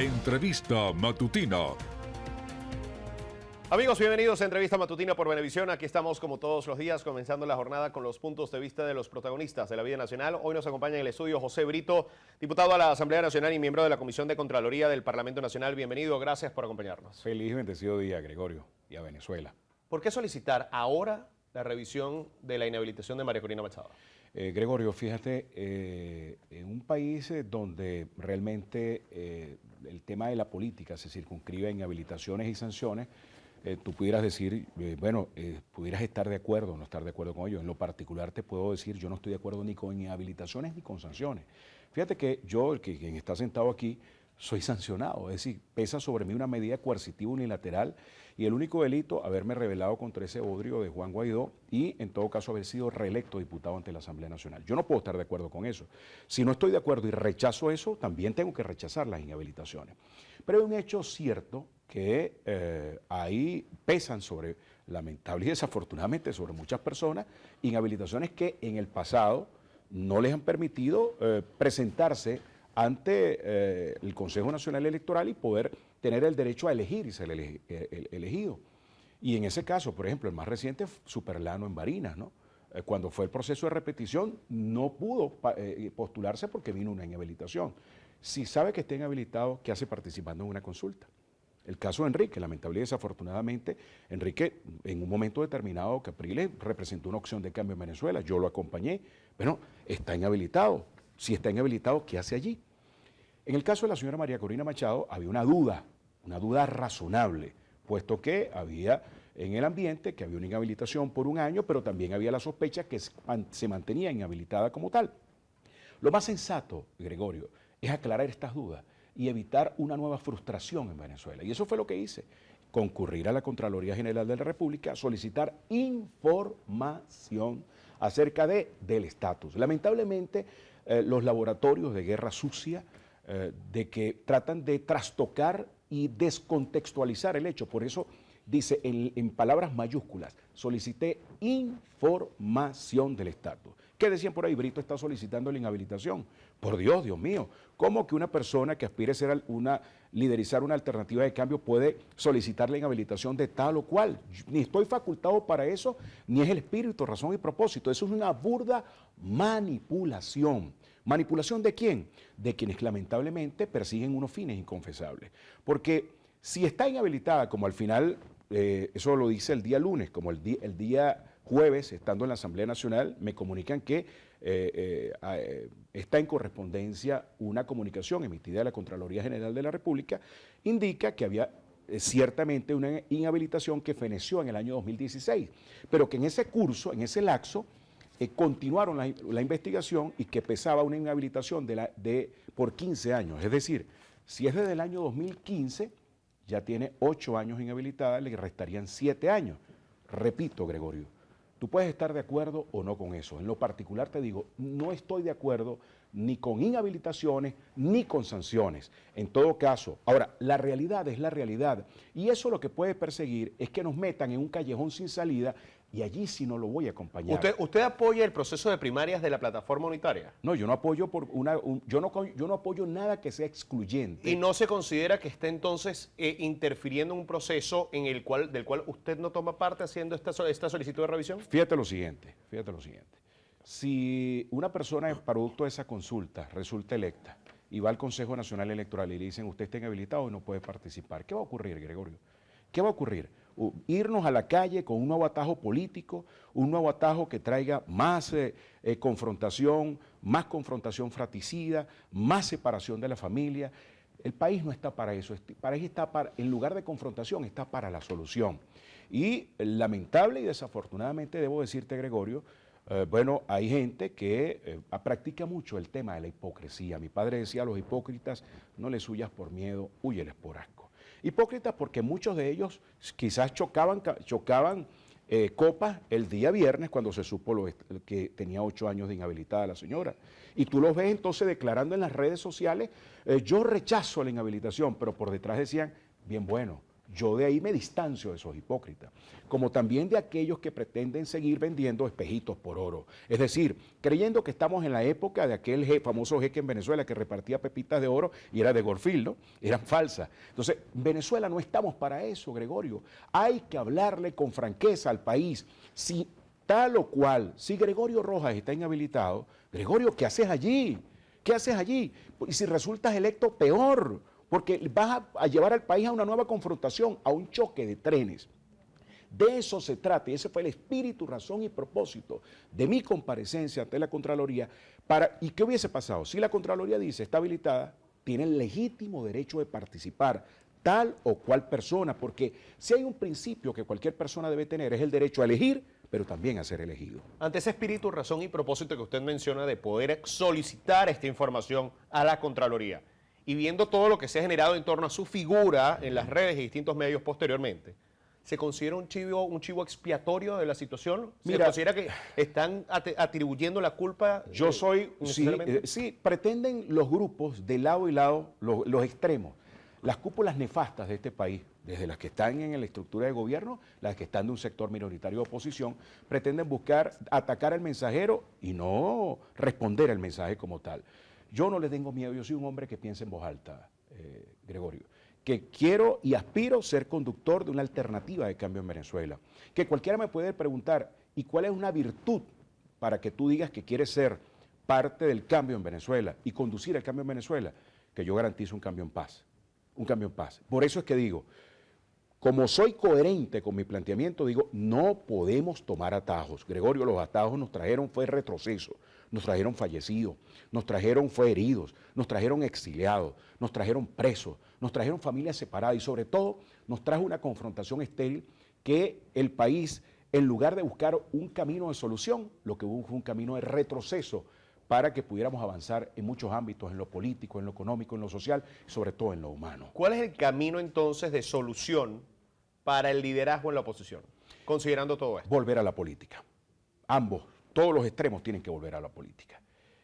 Entrevista Matutina. Amigos, bienvenidos a Entrevista Matutina por Venevisión. Aquí estamos como todos los días, comenzando la jornada con los puntos de vista de los protagonistas de la vida nacional. Hoy nos acompaña en el estudio José Brito, diputado a la Asamblea Nacional y miembro de la Comisión de Contraloría del Parlamento Nacional. Bienvenido, gracias por acompañarnos. Feliz y bendecido día, Gregorio, y a Venezuela. ¿Por qué solicitar ahora la revisión de la inhabilitación de María Corina Machado? Gregorio, fíjate, en un país donde realmente el tema de la política se circunscribe en inhabilitaciones y sanciones, tú pudieras decir, pudieras estar de acuerdo o no estar de acuerdo con ello. En lo particular te puedo decir, yo no estoy de acuerdo ni con inhabilitaciones ni con sanciones. Fíjate que yo, quien está sentado aquí, soy sancionado, es decir, pesa sobre mí una medida coercitiva unilateral y el único delito, haberme rebelado contra ese bodrio de Juan Guaidó y, en todo caso, haber sido reelecto diputado ante la Asamblea Nacional. Yo no puedo estar de acuerdo con eso. Si no estoy de acuerdo y rechazo eso, también tengo que rechazar las inhabilitaciones. Pero hay un hecho cierto que ahí pesan sobre, lamentable y desafortunadamente, sobre muchas personas, inhabilitaciones que en el pasado no les han permitido presentarse ante el Consejo Nacional Electoral y poder tener el derecho a elegir y ser elegido. Y en ese caso, por ejemplo, el más reciente, Superlano en Barinas, ¿no? Cuando fue el proceso de repetición, no pudo postularse porque vino una inhabilitación. Si sabe que está inhabilitado, ¿qué hace participando en una consulta? El caso de Enrique, lamentable y desafortunadamente, Enrique en un momento determinado, Capriles representó una opción de cambio en Venezuela, yo lo acompañé, pero está inhabilitado. Si está inhabilitado, ¿qué hace allí? En el caso de la señora María Corina Machado había una duda razonable, puesto que había en el ambiente que había una inhabilitación por un año, pero también había la sospecha que se mantenía inhabilitada como tal. Lo más sensato, Gregorio, es aclarar estas dudas y evitar una nueva frustración en Venezuela. Y eso fue lo que hice, concurrir a la Contraloría General de la República, solicitar información acerca del estatus. Lamentablemente, los laboratorios de guerra sucia, de que tratan de trastocar y descontextualizar el hecho. Por eso dice en palabras mayúsculas, solicité información del estatus. ¿Qué decían por ahí? Brito está solicitando la inhabilitación. Por Dios, Dios mío, ¿cómo que una persona que aspire a ser liderizar una alternativa de cambio puede solicitar la inhabilitación de tal o cual? Ni estoy facultado para eso, ni es el espíritu, razón y propósito. Eso es una burda manipulación. ¿Manipulación de quién? De quienes lamentablemente persiguen unos fines inconfesables. Porque si está inhabilitada, como al final, eso lo dice el día lunes, como el día jueves, estando en la Asamblea Nacional, me comunican que está en correspondencia una comunicación emitida de la Contraloría General de la República, indica que había ciertamente una inhabilitación que feneció en el año 2016, pero que en ese curso, en ese lapso, continuaron la investigación y que pesaba una inhabilitación por 15 años. Es decir, si es desde el año 2015, ya tiene 8 años inhabilitada, le restarían 7 años. Repito, Gregorio, tú puedes estar de acuerdo o no con eso. En lo particular te digo, no estoy de acuerdo ni con inhabilitaciones ni con sanciones. En todo caso, ahora, la realidad es la realidad y eso lo que puede perseguir es que nos metan en un callejón sin salida y allí sí no lo voy a acompañar. ¿Usted apoya el proceso de primarias de la plataforma unitaria? No, yo no apoyo yo no apoyo nada que sea excluyente. ¿Y no se considera que está entonces interfiriendo en un proceso del cual usted no toma parte haciendo esta solicitud de revisión? Fíjate lo siguiente. Si una persona producto de esa consulta resulta electa y va al Consejo Nacional Electoral y le dicen usted está inhabilitado y no puede participar, ¿qué va a ocurrir, Gregorio? ¿Qué va a ocurrir? Irnos a la calle con un nuevo atajo político, un nuevo atajo que traiga más confrontación fratricida, más separación de la familia. El país no está para eso, el país está en lugar de confrontación, está para la solución. Y lamentable y desafortunadamente debo decirte, Gregorio, hay gente que practica mucho el tema de la hipocresía. Mi padre decía a los hipócritas, no les huyas por miedo, húyeles por asco. Hipócritas porque muchos de ellos quizás chocaban copas el día viernes cuando se supo que tenía 8 años de inhabilitada la señora. Y tú los ves entonces declarando en las redes sociales, yo rechazo la inhabilitación, pero por detrás decían, bien bueno, Yo de ahí me distancio de esos hipócritas, como también de aquellos que pretenden seguir vendiendo espejitos por oro. Es decir, creyendo que estamos en la época de aquel famoso jeque en Venezuela que repartía pepitas de oro y era de Gorfil, ¿no? Eran falsas. Entonces, en Venezuela no estamos para eso, Gregorio. Hay que hablarle con franqueza al país. Si tal o cual, si Gregorio Rojas está inhabilitado, Gregorio, ¿qué haces allí? ¿Qué haces allí? Y si resultas electo, peor, porque vas a llevar al país a una nueva confrontación, a un choque de trenes. De eso se trata, y ese fue el espíritu, razón y propósito de mi comparecencia ante la Contraloría. ¿Y qué hubiese pasado? Si la Contraloría dice está habilitada, tiene el legítimo derecho de participar tal o cual persona, porque si hay un principio que cualquier persona debe tener, es el derecho a elegir, pero también a ser elegido. Ante ese espíritu, razón y propósito que usted menciona de poder solicitar esta información a la Contraloría, y viendo todo lo que se ha generado en torno a su figura en las redes y distintos medios posteriormente, ¿se considera un chivo expiatorio de la situación? ¿Se considera que están atribuyendo la culpa? Yo soy, sí, pretenden los grupos de lado y lado, los extremos, las cúpulas nefastas de este país, desde las que están en la estructura de gobierno, las que están de un sector minoritario de oposición, pretenden buscar atacar al mensajero y no responder al mensaje como tal. Yo no le tengo miedo, yo soy un hombre que piensa en voz alta, Gregorio, que quiero y aspiro ser conductor de una alternativa de cambio en Venezuela. Que cualquiera me puede preguntar, ¿y cuál es una virtud para que tú digas que quieres ser parte del cambio en Venezuela y conducir el cambio en Venezuela? Que yo garantizo un cambio en paz, un cambio en paz. Por eso es que digo, como soy coherente con mi planteamiento, digo, no podemos tomar atajos. Gregorio, los atajos nos trajeron fue retroceso, nos trajeron fallecidos, nos trajeron fue heridos, nos trajeron exiliados, nos trajeron presos, nos trajeron familias separadas y sobre todo nos trajo una confrontación estéril que el país, en lugar de buscar un camino de solución, lo que hubo fue un camino de retroceso para que pudiéramos avanzar en muchos ámbitos, en lo político, en lo económico, en lo social y sobre todo en lo humano. ¿Cuál es el camino entonces de solución para el liderazgo en la oposición, considerando todo esto? Volver a la política. Ambos, todos los extremos tienen que volver a la política.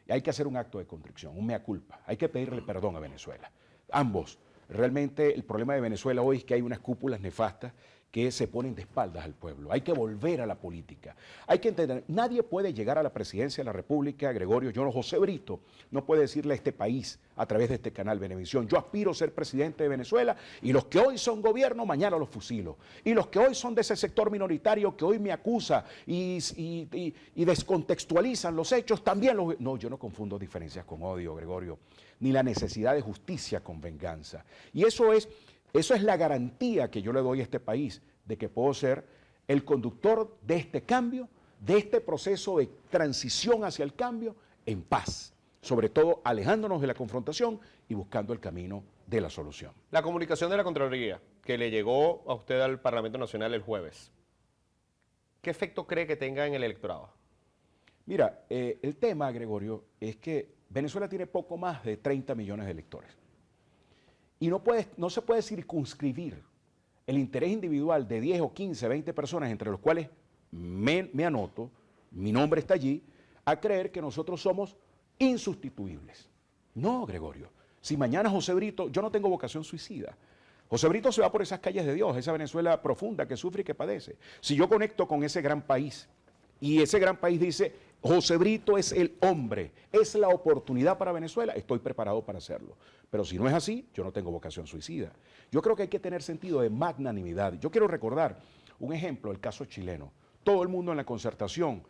Y hay que hacer un acto de contrición, un mea culpa. Hay que pedirle perdón a Venezuela. Ambos. Realmente el problema de Venezuela hoy es que hay unas cúpulas nefastas que se ponen de espaldas al pueblo. Hay que volver a la política. Hay que entender, nadie puede llegar a la presidencia de la República, Gregorio, yo no, José Brito, no puede decirle a este país a través de este canal Venevisión, yo aspiro a ser presidente de Venezuela y los que hoy son gobierno, mañana los fusilo. Y los que hoy son de ese sector minoritario que hoy me acusa y descontextualizan los hechos, también los... No, yo no confundo diferencias con odio, Gregorio, ni la necesidad de justicia con venganza. Y eso es la garantía que yo le doy a este país de que puedo ser el conductor de este cambio, de este proceso de transición hacia el cambio en paz, sobre todo alejándonos de la confrontación y buscando el camino de la solución. La comunicación de la Contraloría que le llegó a usted al Parlamento Nacional el jueves, ¿qué efecto cree que tenga en el electorado? Mira, el tema, Gregorio, es que Venezuela tiene poco más de 30 millones de electores. Y no se puede circunscribir el interés individual de 10 o 15, 20 personas, entre los cuales me anoto, mi nombre está allí, a creer que nosotros somos insustituibles. No, Gregorio. Si mañana José Brito, yo no tengo vocación suicida. José Brito se va por esas calles de Dios, esa Venezuela profunda que sufre y que padece. Si yo conecto con ese gran país y ese gran país dice, José Brito es el hombre, es la oportunidad para Venezuela, estoy preparado para hacerlo. Pero si no es así, yo no tengo vocación suicida. Yo creo que hay que tener sentido de magnanimidad. Yo quiero recordar un ejemplo, el caso chileno. Todo el mundo en la concertación,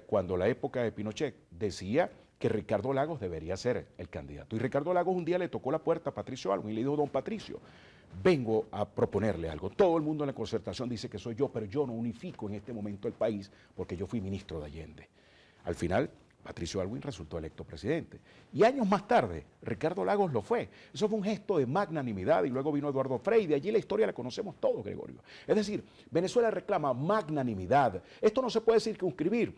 cuando la época de Pinochet, decía que Ricardo Lagos debería ser el candidato. Y Ricardo Lagos un día le tocó la puerta a Patricio Aylwin y le dijo, don Patricio, vengo a proponerle algo. Todo el mundo en la concertación dice que soy yo, pero yo no unifico en este momento el país porque yo fui ministro de Allende. Al final, Patricio Aylwin resultó electo presidente. Y años más tarde, Ricardo Lagos lo fue. Eso fue un gesto de magnanimidad y luego vino Eduardo Frei. De allí la historia la conocemos todos, Gregorio. Es decir, Venezuela reclama magnanimidad. Esto no se puede circunscribir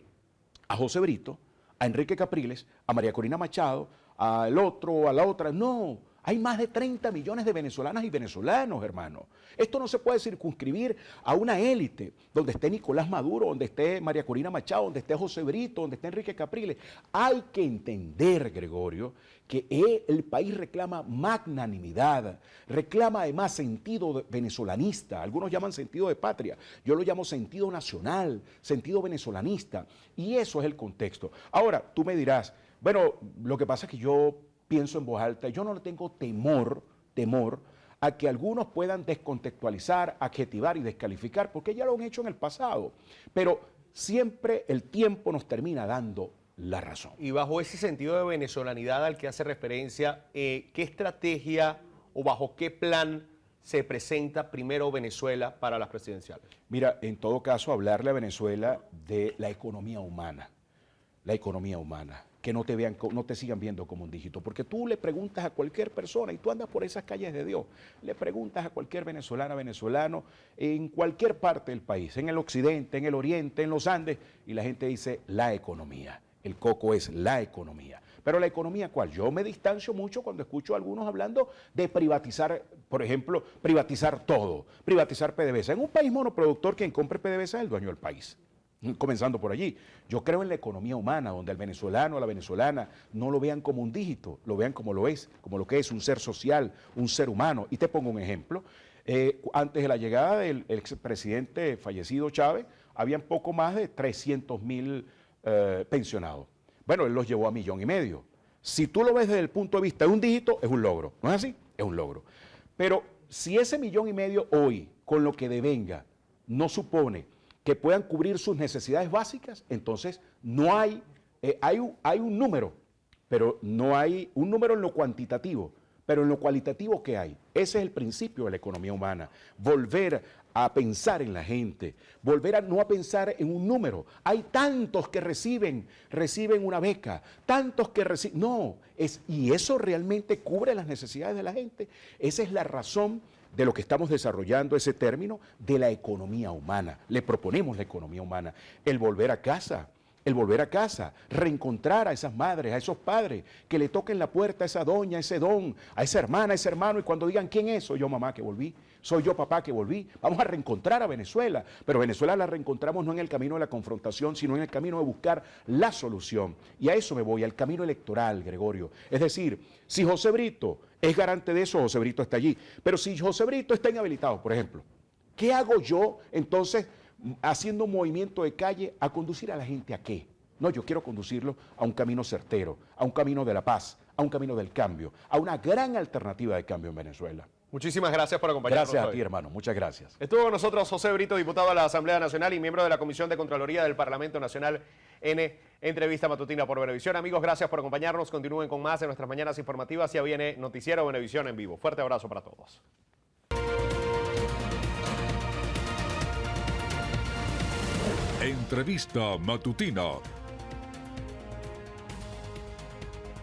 a José Brito, a Enrique Capriles, a María Corina Machado, al otro, a la otra. No, Hay más de 30 millones de venezolanas y venezolanos, hermano. Esto no se puede circunscribir a una élite, donde esté Nicolás Maduro, donde esté María Corina Machado, donde esté José Brito, donde esté Enrique Capriles. Hay que entender, Gregorio, que el país reclama magnanimidad, reclama además sentido venezolanista, algunos llaman sentido de patria, yo lo llamo sentido nacional, sentido venezolanista, y eso es el contexto. Ahora, tú me dirás, bueno, lo que pasa es que yo pienso en voz alta, yo no le tengo temor a que algunos puedan descontextualizar, adjetivar y descalificar, porque ya lo han hecho en el pasado. Pero siempre el tiempo nos termina dando la razón. Y bajo ese sentido de venezolanidad al que hace referencia, ¿qué estrategia o bajo qué plan se presenta primero Venezuela para las presidenciales? Mira, en todo caso, hablarle a Venezuela de la economía humana, que no te vean, no te sigan viendo como un dígito, porque tú le preguntas a cualquier persona y tú andas por esas calles de Dios, le preguntas a cualquier venezolana, venezolano, en cualquier parte del país, en el occidente, en el oriente, en los Andes, y la gente dice la economía. El coco es la economía. Pero la economía, ¿cuál? Yo me distancio mucho cuando escucho a algunos hablando de privatizar, por ejemplo, privatizar todo, privatizar PDVSA. En un país monoproductor, quien compre PDVSA es el dueño del país. Comenzando por allí. Yo creo en la economía humana, donde el venezolano o la venezolana no lo vean como un dígito, lo vean como lo es, como lo que es, un ser social, un ser humano. Y te pongo un ejemplo. Antes de la llegada del expresidente fallecido Chávez, habían poco más de 300.000 pensionados. Bueno, él los llevó a 1,5 millones. Si tú lo ves desde el punto de vista de un dígito, es un logro. ¿No es así? Es un logro. Pero si ese 1,5 millones hoy, con lo que devenga, no supone que puedan cubrir sus necesidades básicas, entonces no hay, hay un número, pero no hay un número en lo cuantitativo, pero en lo cualitativo, ¿qué hay? Ese es el principio de la economía humana, volver a pensar en la gente, volver a no a pensar en un número. Hay tantos que reciben una beca, tantos que reciben, no, y eso realmente cubre las necesidades de la gente. Esa es la razón de lo que estamos desarrollando, ese término de la economía humana. Le proponemos la economía humana, el volver a casa, reencontrar a esas madres, a esos padres, que le toquen la puerta a esa doña, a ese don, a esa hermana, a ese hermano, y cuando digan, ¿quién es? Soy yo, mamá, que volví, soy yo, papá, que volví. Vamos a reencontrar a Venezuela, pero Venezuela la reencontramos no en el camino de la confrontación, sino en el camino de buscar la solución. Y a eso me voy, al camino electoral, Gregorio. Es decir, si José Brito es garante de eso, José Brito está allí. Pero si José Brito está inhabilitado, por ejemplo, ¿qué hago yo entonces haciendo un movimiento de calle a conducir a la gente a qué? No, yo quiero conducirlo a un camino certero, a un camino de la paz, a un camino del cambio, a una gran alternativa de cambio en Venezuela. Muchísimas gracias por acompañarnos. Gracias a ti, hermano. Muchas gracias. Estuvo con nosotros José Brito, diputado a la Asamblea Nacional y miembro de la Comisión de Contraloría del Parlamento Nacional en Entrevista Matutina por Venevisión. Amigos, gracias por acompañarnos. Continúen con más de nuestras mañanas informativas. Ya viene Noticiero Venevisión en vivo. Fuerte abrazo para todos. Entrevista Matutina